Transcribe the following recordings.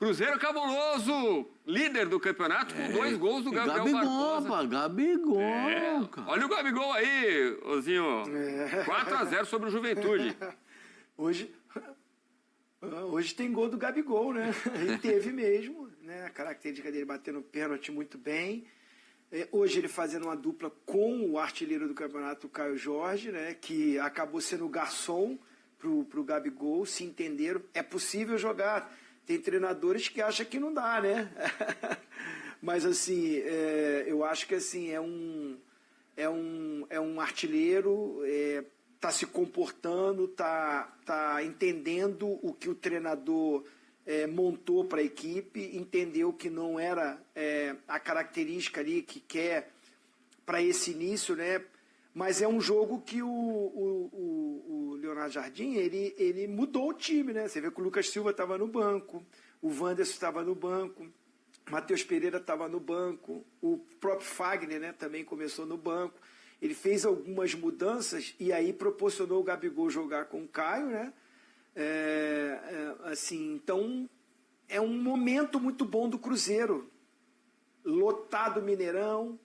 Cruzeiro cabuloso, líder do campeonato, com 2 gols do Gabriel Barbosa. Gabigol, cara. Olha o Gabigol aí, Ozinho. 4-0 sobre o Juventude. Hoje tem gol do Gabigol, né? Ele teve mesmo, né? A característica dele batendo pênalti muito bem. Hoje ele fazendo uma dupla com o artilheiro do campeonato, o Caio Jorge, né? Que acabou sendo o garçom pro Gabigol, se entenderam. É possível jogar. Tem treinadores que acham que não dá, né? Mas assim, eu acho que assim, é um artilheiro, tá se comportando, tá entendendo o que o treinador montou para a equipe, entendeu que não era a característica ali que quer para esse início, né? Mas é um jogo que o Leonardo Jardim, ele mudou o time, né? Você vê que o Lucas Silva estava no banco, o Wanderson estava no banco, Matheus Pereira estava no banco, o próprio Fagner, né, também começou no banco. Ele fez algumas mudanças e aí proporcionou o Gabigol jogar com o Caio, né? Assim, então, é um momento muito bom do Cruzeiro. Lotado Mineirão,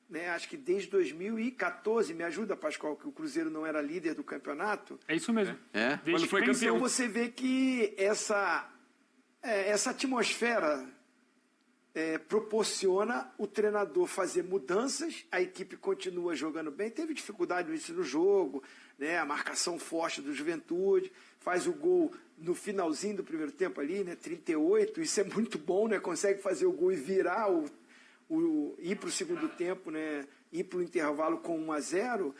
né? Acho que desde 2014, me ajuda, Pascoal, que o Cruzeiro não era líder do campeonato. É isso mesmo. Quando foi campeão. Então você vê que essa atmosfera proporciona o treinador fazer mudanças, a equipe continua jogando bem, teve dificuldade no início do jogo, né? A marcação forte do Juventude, faz o gol no finalzinho do primeiro tempo ali, né? 38, isso é muito bom, né? Consegue fazer o gol e virar ir para o segundo tempo, né? Ir para o intervalo com 1-0,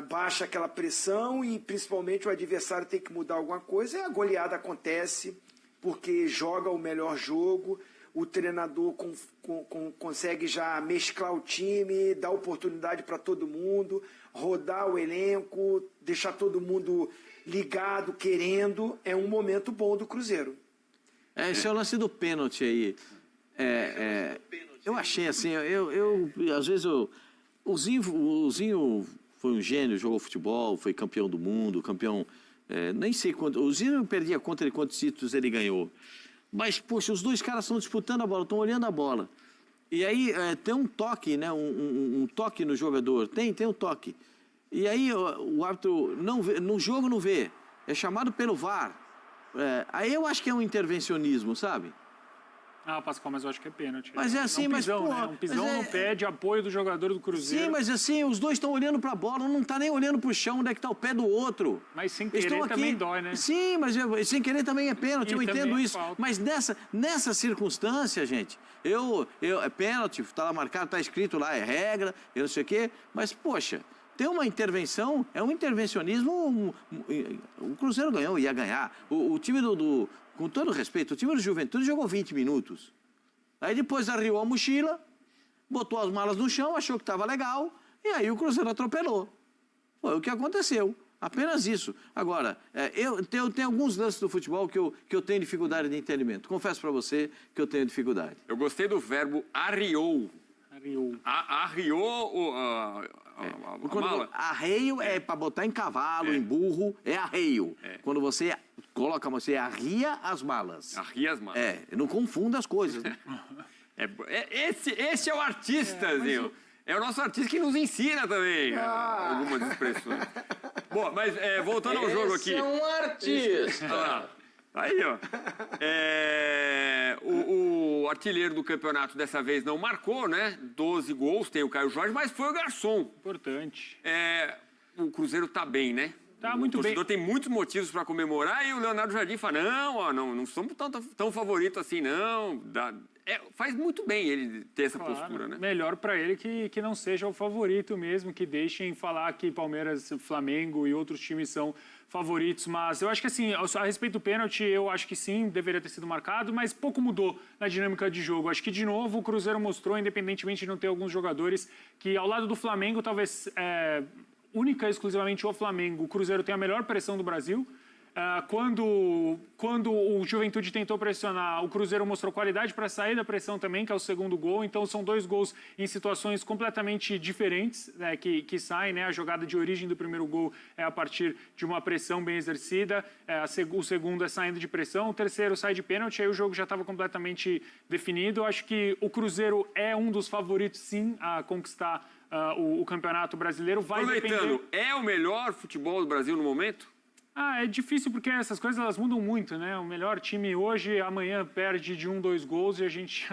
baixa aquela pressão e principalmente o adversário tem que mudar alguma coisa, e a goleada acontece porque joga o melhor jogo, o treinador consegue já mesclar o time, dar oportunidade para todo mundo, rodar o elenco, deixar todo mundo ligado, querendo. É um momento bom do Cruzeiro. Esse é o lance do pênalti aí. Eu achei assim, às vezes o Zinho foi um gênio, jogou futebol, foi campeão do mundo, campeão, nem sei quanto, o Zinho perdia conta de quantos títulos ele ganhou. Mas, poxa, os dois caras estão disputando a bola, estão olhando a bola. E aí tem um toque, né? Um toque no jogador. Tem um toque. E aí o árbitro não vê, no jogo não vê. É chamado pelo VAR. Aí eu acho que é um intervencionismo, sabe? Ah, Pascoal, mas eu acho que é pênalti. Mas é assim, um pisão, mas... né? Um pisão no pé de apoio do jogador do Cruzeiro. Sim, mas assim, os dois estão olhando para a bola, não está nem olhando para o chão, onde é que está o pé do outro. Mas sem querer também dói, né? Sim, mas sem querer também é pênalti, eu entendo isso. Falta. Mas nessa circunstância, gente, é pênalti, está lá marcado, está escrito lá, é regra, eu não sei o quê, mas, poxa, tem uma intervenção, é um intervencionismo, o Cruzeiro ganhou, ia ganhar. O time com todo respeito, o time do Juventude jogou 20 minutos. Aí depois arriou a mochila, botou as malas no chão, achou que estava legal, e aí o Cruzeiro atropelou. Foi o que aconteceu. Apenas isso. Agora, eu tenho alguns lances do futebol que eu tenho dificuldade de entendimento. Confesso para você que eu tenho dificuldade. Eu gostei do verbo arriou. Arriou. Arriou a mala. Arreio é para botar em cavalo, em burro, é arreio. Quando você arria as malas. Arria as malas. Não confunda as coisas. Né? Esse é o artista, Zinho. É o nosso artista que nos ensina também algumas expressões. Bom, mas voltando ao jogo aqui. Esse é um artista. Aí, ó. O artilheiro do campeonato dessa vez não marcou, né? 12 gols, tem o Caio Jorge, mas foi o garçom. Importante. O Cruzeiro tá bem, né? Tá muito bem. O torcedor tem muitos motivos para comemorar e o Leonardo Jardim fala, não somos tão favoritos assim, não. Faz muito bem ele ter essa postura, né? Melhor para ele que não seja o favorito mesmo, que deixem falar que Palmeiras, Flamengo e outros times são favoritos, mas eu acho que assim, a respeito do pênalti, eu acho que sim, deveria ter sido marcado, mas pouco mudou na dinâmica de jogo. Acho que, de novo, o Cruzeiro mostrou, independentemente de não ter alguns jogadores, que ao lado do Flamengo, talvez única e exclusivamente o Flamengo, o Cruzeiro tem a melhor pressão do Brasil. Quando o Juventude tentou pressionar, o Cruzeiro mostrou qualidade para sair da pressão também, que é o segundo gol. Então, são 2 gols em situações completamente diferentes, né, que saem. Né? A jogada de origem do primeiro gol é a partir de uma pressão bem exercida. O segundo é saindo de pressão. O terceiro sai de pênalti. Aí o jogo já estava completamente definido. Eu acho que o Cruzeiro é um dos favoritos, sim, a conquistar o Campeonato Brasileiro. Vai Aproveitando, depender... é o melhor futebol do Brasil no momento? É difícil porque essas coisas elas mudam muito, né? O melhor time hoje, amanhã perde de 1, 2 gols e a gente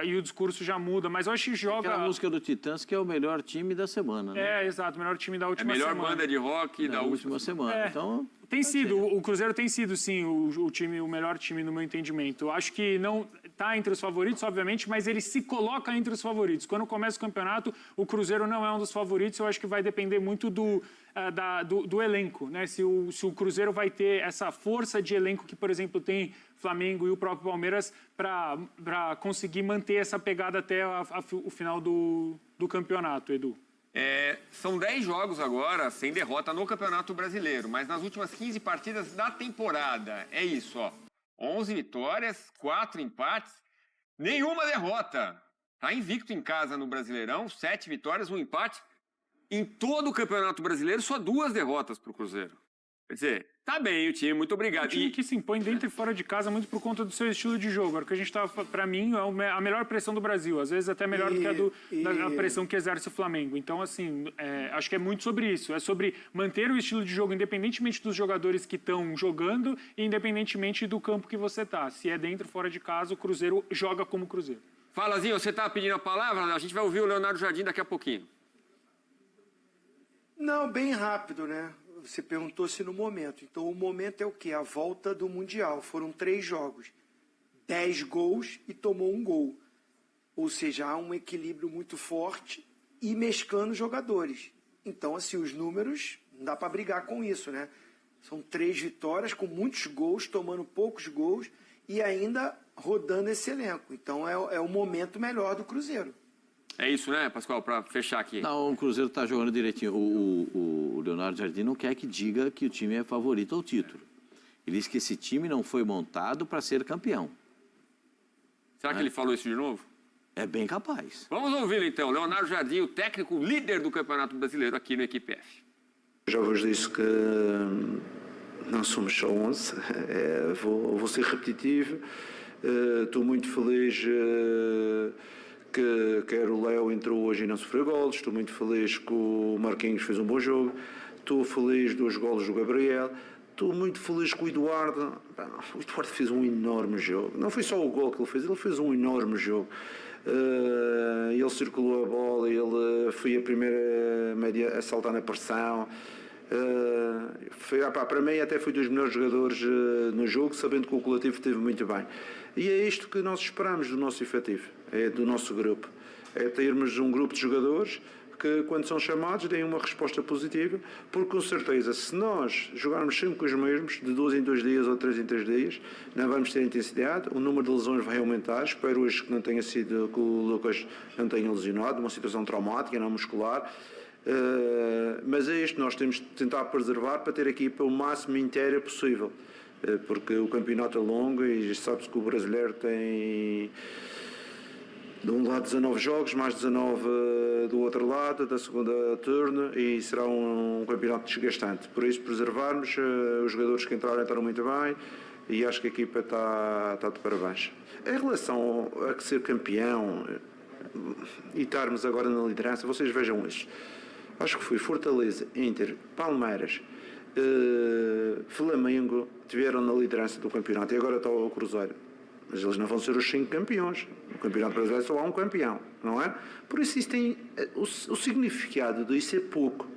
e o discurso já muda. Mas eu acho que joga... Aquela música do Titãs que é o melhor time da semana, né? Exato, o melhor time da última semana. A melhor banda de rock da última semana. Então, tem sido, o Cruzeiro tem sido, sim, o melhor time no meu entendimento. Eu acho que não está entre os favoritos, obviamente, mas ele se coloca entre os favoritos. Quando começa o campeonato, o Cruzeiro não é um dos favoritos. Eu acho que vai depender muito do elenco, né? Se o Cruzeiro vai ter essa força de elenco que, por exemplo, tem Flamengo e o próprio Palmeiras para conseguir manter essa pegada até o final do campeonato, Edu. São 10 jogos agora sem derrota no Campeonato Brasileiro, mas nas últimas 15 partidas da temporada, é isso, ó. 11 vitórias, 4 empates, nenhuma derrota. Tá invicto em casa no Brasileirão, 7 vitórias, 1 empate. Em todo o Campeonato Brasileiro, só 2 derrotas para o Cruzeiro. Quer dizer, tá bem o time, muito obrigado. O time que se impõe dentro e fora de casa muito por conta do seu estilo de jogo. O que a gente estava, para mim, é a melhor pressão do Brasil. Às vezes até melhor do que a pressão que exerce o Flamengo. Então, assim, acho que é muito sobre isso. É sobre manter o estilo de jogo independentemente dos jogadores que estão jogando e independentemente do campo que você tá. Se é dentro ou fora de casa, o Cruzeiro joga como Cruzeiro. Fala, Zinho, você tá pedindo a palavra? A gente vai ouvir o Leonardo Jardim daqui a pouquinho. Não, bem rápido, né? Você perguntou se no momento. Então, o momento é o quê? A volta do Mundial. Foram 3 jogos. 10 gols e tomou 1 gol. Ou seja, há um equilíbrio muito forte e mesclando jogadores. Então, assim, os números, não dá para brigar com isso, né? São 3 vitórias com muitos gols, tomando poucos gols e ainda rodando esse elenco. Então, é o momento melhor do Cruzeiro. É isso, né, Pascoal, para fechar aqui. Não, o Cruzeiro está jogando direitinho. O Leonardo Jardim não quer que diga que o time é favorito ao título. Ele diz que esse time não foi montado para ser campeão. Será que ele falou isso de novo? É bem capaz. Vamos ouvi-lo então. Leonardo Jardim, o técnico líder do Campeonato Brasileiro aqui no Equipe F. Já vos disse que não somos só 11. Vou ser repetitivo. Estou muito feliz que quer o Léo entrou hoje e não sofreu golos. Estou muito feliz que o Marquinhos fez um bom jogo. Estou feliz dos golos do Gabriel. Estou muito feliz com o Eduardo. O Eduardo fez um enorme jogo. Não foi só o gol que ele fez um enorme jogo. Ele circulou a bola, ele foi a primeira média a saltar na pressão. Para mim até foi dos melhores jogadores no jogo, sabendo que o coletivo esteve muito bem. E é isto que nós esperamos do nosso efetivo, do nosso grupo. É termos um grupo de jogadores que, quando são chamados, deem uma resposta positiva, porque com certeza, se nós jogarmos sempre com os mesmos, de 2 em 2 dias ou 3 em 3 dias, não vamos ter intensidade, o número de lesões vai aumentar. Espero hoje que não tenha sido, que o Lucas não tenha lesionado, uma situação traumática, não muscular. Mas é isto, nós temos de tentar preservar para ter a equipa o máximo inteira possível, porque o campeonato é longo e sabe-se que o brasileiro tem de um lado 19 jogos, mais 19 do outro lado, da segunda turno, e será um campeonato desgastante. Por isso, preservarmos, os jogadores que entraram muito bem e acho que a equipa está de parabéns. Em relação a ser campeão e estarmos agora na liderança, vocês vejam isto. Acho que foi Fortaleza, Inter, Palmeiras, Flamengo, tiveram na liderança do campeonato e agora está o Cruzeiro. Mas eles não vão ser os 5 campeões. No Campeonato Brasileiro só há um campeão, não é? Por isso isso tem o significado disso é pouco.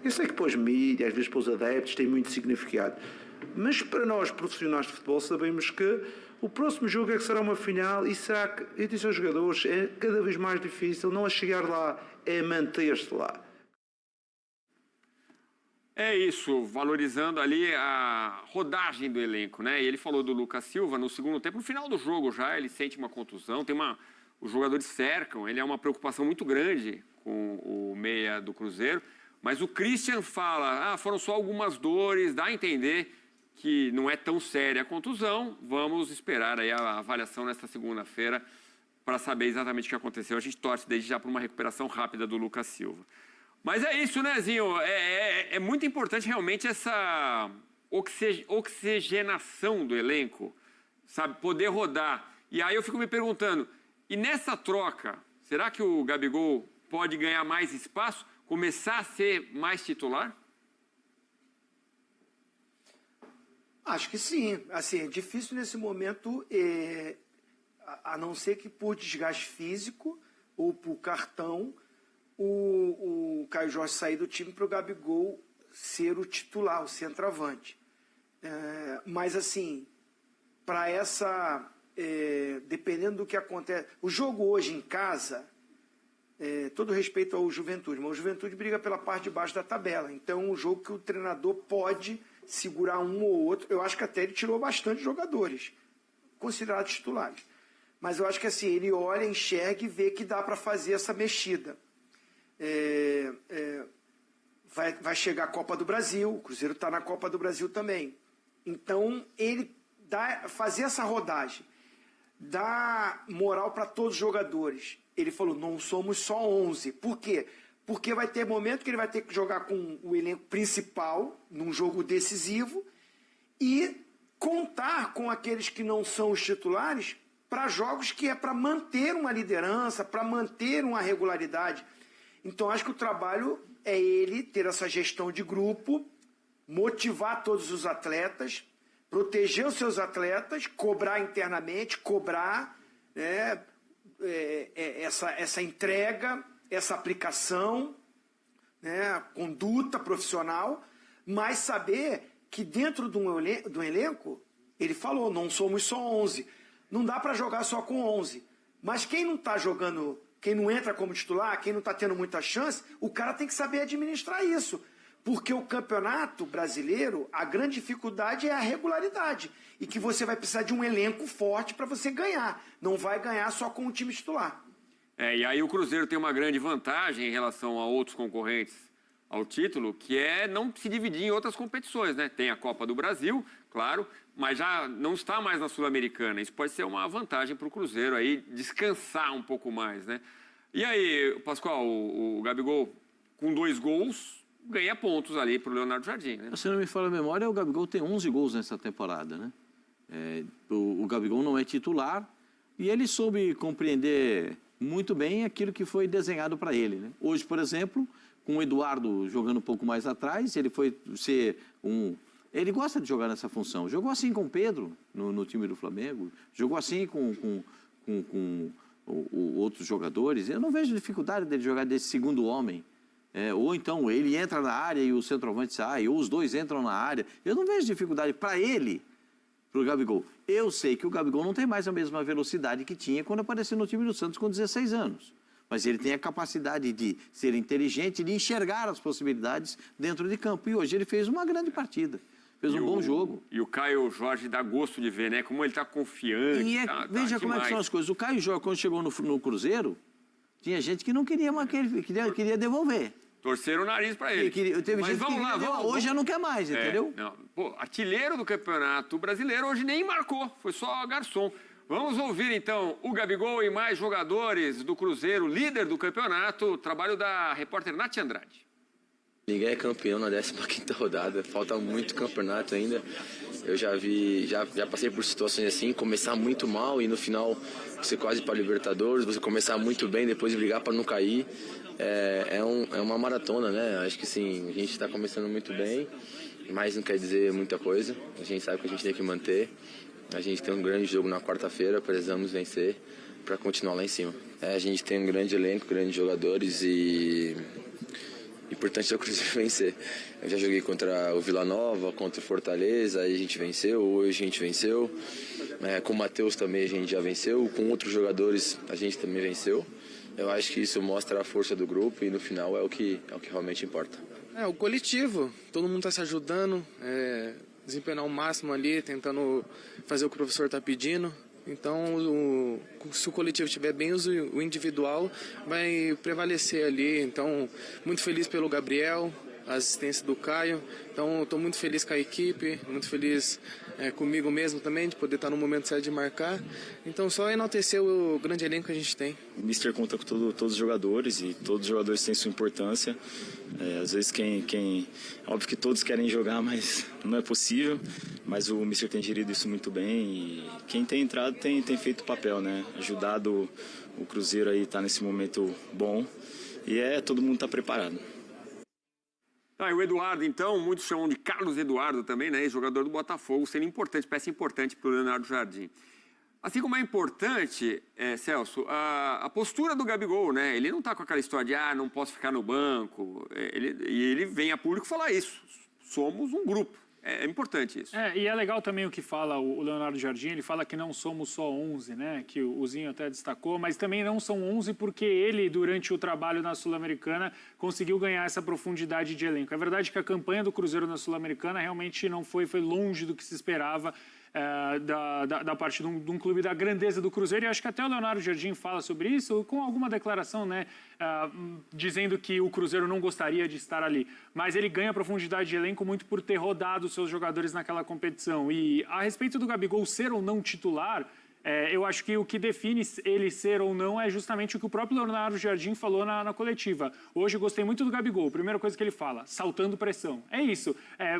Eu sei que para os mídias, às vezes para os adeptos, tem muito significado. Mas para nós, profissionais de futebol, sabemos que o próximo jogo é que será uma final e será que, eu disse aos jogadores, é cada vez mais difícil não é chegar lá, é manter-se lá. É isso, valorizando ali a rodagem do elenco, né? E ele falou do Lucas Silva no segundo tempo, no final do jogo já, ele sente uma contusão, os jogadores cercam, ele é uma preocupação muito grande com o meia do Cruzeiro, mas o Christian fala, foram só algumas dores, dá a entender que não é tão séria a contusão. Vamos esperar aí a avaliação nesta segunda-feira para saber exatamente o que aconteceu. A gente torce desde já para uma recuperação rápida do Lucas Silva. Mas é isso, né, Zinho? É muito importante realmente essa oxigenação do elenco, sabe? Poder rodar. E aí eu fico me perguntando, e nessa troca, será que o Gabigol pode ganhar mais espaço, começar a ser mais titular? Acho que sim. Assim, é difícil nesse momento, a não ser que por desgaste físico ou por cartão, o Caio Jorge sair do time para o Gabigol ser o titular, o centroavante. Mas, assim, para essa... dependendo do que acontece... O jogo hoje em casa, todo respeito ao Juventude, mas o Juventude briga pela parte de baixo da tabela. Então, é um jogo que o treinador pode segurar um ou outro. Eu acho que até ele tirou bastante jogadores considerados titulares. Mas eu acho que assim, ele olha, enxerga e vê que dá para fazer essa mexida. Vai chegar a Copa do Brasil, o Cruzeiro está na Copa do Brasil também. Então, ele fazer essa rodagem, dá moral para todos os jogadores. Ele falou, não somos só 11. Por quê? Porque vai ter momento que ele vai ter que jogar com o elenco principal, num jogo decisivo, e contar com aqueles que não são os titulares para jogos que é para manter uma liderança, para manter uma regularidade. Então, acho que o trabalho é ele ter essa gestão de grupo, motivar todos os atletas, proteger os seus atletas, cobrar internamente, cobrar essa entrega, essa aplicação, né, conduta profissional, mas saber que dentro do elenco, ele falou, não somos só 11. Não dá para jogar só com 11. Mas quem não está jogando, quem não entra como titular, quem não está tendo muita chance, o cara tem que saber administrar isso. Porque o campeonato brasileiro, a grande dificuldade é a regularidade. E que você vai precisar de um elenco forte para você ganhar. Não vai ganhar só com o time titular. E aí o Cruzeiro tem uma grande vantagem em relação a outros concorrentes ao título, que é não se dividir em outras competições, né? Tem a Copa do Brasil, claro, mas já não está mais na Sul-Americana. Isso pode ser uma vantagem para o Cruzeiro aí descansar um pouco mais, né? E aí, Pascoal, o Gabigol com 2 gols ganha pontos ali para o Leonardo Jardim, né? Se não me falha a memória, o Gabigol tem 11 gols nessa temporada, né? O Gabigol não é titular e ele soube compreender muito bem aquilo que foi desenhado para ele, né? Hoje, por exemplo, com o Eduardo jogando um pouco mais atrás, ele foi ser ele gosta de jogar nessa função. Jogou assim com o Pedro no time do Flamengo, jogou assim com outros jogadores. Eu não vejo dificuldade dele jogar desse segundo homem. Ou então ele entra na área e o centroavante sai, ou os dois entram na área. Eu não vejo dificuldade para ele, para o Gabigol. Eu sei que o Gabigol não tem mais a mesma velocidade que tinha quando apareceu no time do Santos com 16 anos. Mas ele tem a capacidade de ser inteligente, de enxergar as possibilidades dentro de campo. E hoje ele fez uma grande partida. Fez um bom jogo. E o Caio Jorge dá gosto de ver, né? Como ele está confiante. E veja como é que são as coisas. O Caio Jorge, quando chegou no Cruzeiro, tinha gente que não queria mais, queria devolver. Torceram o nariz para ele. Mas vamos lá, hoje já não quer mais, entendeu? Artilheiro do Campeonato Brasileiro, hoje nem marcou, foi só garçom. Vamos ouvir então o Gabigol e mais jogadores do Cruzeiro, líder do campeonato, o trabalho da repórter Nath Andrade. Ninguém é campeão na 15ª rodada, falta muito campeonato ainda. Eu já passei por situações assim, começar muito mal e no final você quase para Libertadores, você começar muito bem, depois brigar para não cair. É uma maratona, né? Acho que sim, a gente está começando muito bem, mas não quer dizer muita coisa. A gente sabe que a gente tem que manter. A gente tem um grande jogo na quarta-feira, precisamos vencer para continuar lá em cima. A gente tem um grande elenco, grandes jogadores e importante é o Cruzeiro vencer. Eu já joguei contra o Vila Nova, contra o Fortaleza, aí a gente venceu, hoje a gente venceu. Com o Matheus também a gente já venceu, com outros jogadores a gente também venceu. Eu acho que isso mostra a força do grupo e no final é o que realmente importa. O coletivo, todo mundo está se ajudando, desempenhar o máximo ali, tentando fazer o que o professor está pedindo. Então, se o coletivo estiver bem, o individual vai prevalecer ali. Então, muito feliz pelo Gabriel, a assistência do Caio. Então, estou muito feliz com a equipe, muito feliz comigo mesmo também, de poder estar no momento certo de marcar. Então, só enaltecer o grande elenco que a gente tem. O Mister conta com todos os jogadores e todos os jogadores têm sua importância. Às vezes, óbvio que todos querem jogar, mas não é possível. Mas o Mister tem gerido isso muito bem e quem tem entrado tem feito o papel, né? Ajudado o Cruzeiro aí tá nesse momento bom e todo mundo está preparado. E o Eduardo, então, muitos chamam de Carlos Eduardo também, né? Jogador do Botafogo, sendo importante, peça importante para o Leonardo Jardim. Assim como é importante, Celso, a postura do Gabigol, né? Ele não está com aquela história de, não posso ficar no banco. Ele vem a público falar isso. Somos um grupo. É importante isso. E é legal também o que fala o Leonardo Jardim, ele fala que não somos só 11, né? Que o Zinho até destacou, mas também não são 11 porque ele, durante o trabalho na Sul-Americana, conseguiu ganhar essa profundidade de elenco. É verdade que a campanha do Cruzeiro na Sul-Americana realmente não foi longe do que se esperava da parte de um clube da grandeza do Cruzeiro, e acho que até o Leonardo Jardim fala sobre isso, com alguma declaração, né, dizendo que o Cruzeiro não gostaria de estar ali. Mas ele ganha profundidade de elenco muito por ter rodado seus jogadores naquela competição. E a respeito do Gabigol ser ou não titular, eu acho que o que define ele ser ou não é justamente o que o próprio Leonardo Jardim falou na coletiva. Hoje eu gostei muito do Gabigol. Primeira coisa que ele fala, saltando pressão. É isso.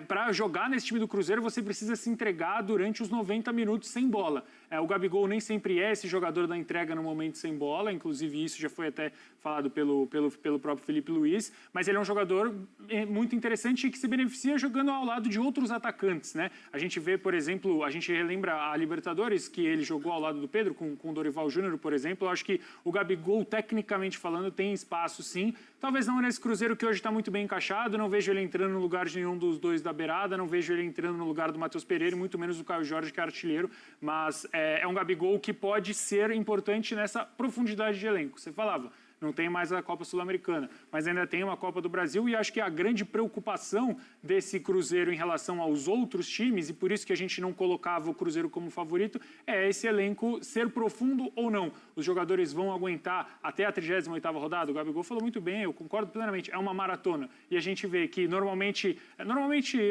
Para jogar nesse time do Cruzeiro, você precisa se entregar durante os 90 minutos sem bola. O Gabigol nem sempre é esse jogador da entrega no momento sem bola. Inclusive, isso já foi até falado pelo próprio Felipe Luiz. Mas ele é um jogador muito interessante e que se beneficia jogando ao lado de outros atacantes, né? A gente vê, por exemplo, a gente relembra a Libertadores, que ele jogou ao lado do Pedro, com o Dorival Júnior, por exemplo. Eu acho que o Gabigol, tecnicamente falando, tem espaço, sim. Talvez não nesse Cruzeiro que hoje está muito bem encaixado. Não vejo ele entrando no lugar de nenhum dos dois da beirada. Não vejo ele entrando no lugar do Matheus Pereira, muito menos do Caio Jorge, que é artilheiro. Mas é um Gabigol que pode ser importante nessa profundidade de elenco. Você falava, não tem mais a Copa Sul-Americana, mas ainda tem uma Copa do Brasil, e acho que a grande preocupação desse Cruzeiro em relação aos outros times, e por isso que a gente não colocava o Cruzeiro como favorito, é esse elenco ser profundo ou não. Os jogadores vão aguentar até a 38ª rodada? O Gabigol falou muito bem, eu concordo plenamente, é uma maratona. E a gente vê que normalmente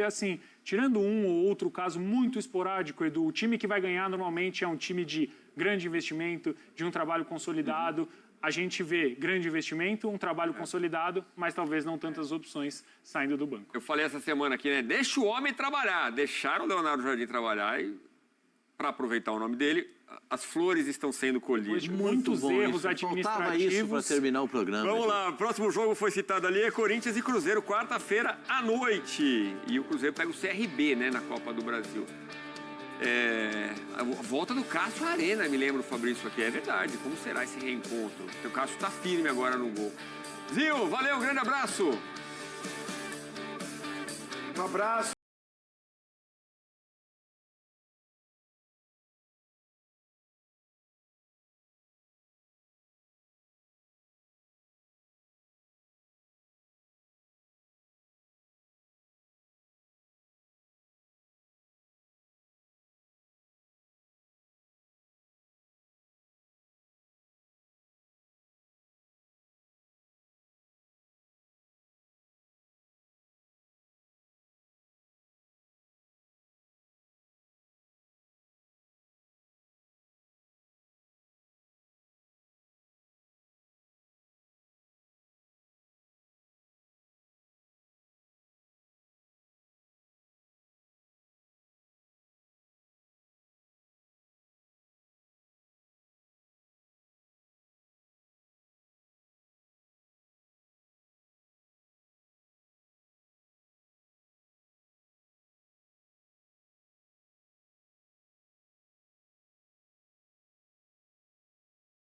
assim, tirando um ou outro caso muito esporádico, Edu, o time que vai ganhar normalmente é um time de grande investimento, de um trabalho consolidado. A gente vê grande investimento, um trabalho consolidado, mas talvez não tantas opções saindo do banco. Eu falei essa semana aqui, né? Deixa o homem trabalhar. Deixaram o Leonardo Jardim trabalhar e, para aproveitar o nome dele, as flores estão sendo colhidas. Muitos erros administrativos. Faltava isso para terminar o programa. Vamos lá, o próximo jogo foi citado ali, é Corinthians e Cruzeiro, quarta-feira à noite. E o Cruzeiro pega o CRB, né, na Copa do Brasil. A volta do Cássio à Arena, me lembro, Fabrício, aqui. É verdade. Como será esse reencontro? O Cássio está firme agora no gol. Zinho, valeu, grande abraço. Um abraço.